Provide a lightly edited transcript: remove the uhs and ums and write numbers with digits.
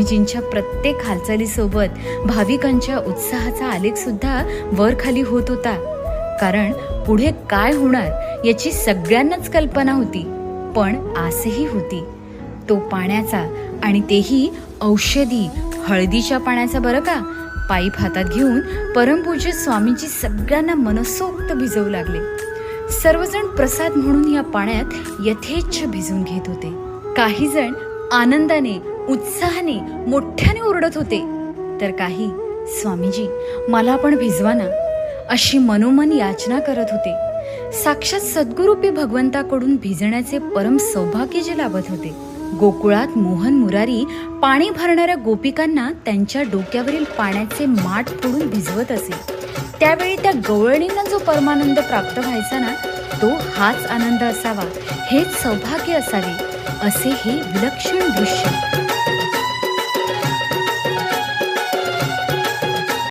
स्वामीजींच्या प्रत्येक हालचालीसोबत भाविकांच्या उत्साहाचा आलेख सुद्धा वर खाली होत होता. कारण पुढे काय होणार याची सगळ्यांनाच कल्पना होती, पण आसही होती. तो पाण्याचा, आणि तेही औषधी हळदीच्या पाण्याचा बरं का. पाईप हातात घेऊन परमपूज्य स्वामीजी सगळ्यांना मनसोक्त भिजवू लागले. सर्वजण प्रसाद म्हणून या पाण्यात यथेच्छ भिजून घेत होते. काही जण आनंदाने, उत्साहाने मोठ्याने ओरडत होते, तर काही स्वामीजी मला पण भिजवा ना अशी मनोमन याचना करत होते. साक्षात सद्गुरूपी भगवंताकडून भिजण्याचे परम सौभाग्य जे लाभत होते. गोकुळात मोहन मुरारी पाणी भरणाऱ्या गोपिकांना त्यांच्या डोक्यावरील पाण्याचे माठ फोडून भिजवत असे. त्यावेळी त्या गवळणींना जो परमानंद प्राप्त व्हायचा ना, तो हाच आनंद असावा, हेच सौभाग्य असावे, असे हे विलक्षण दृश्य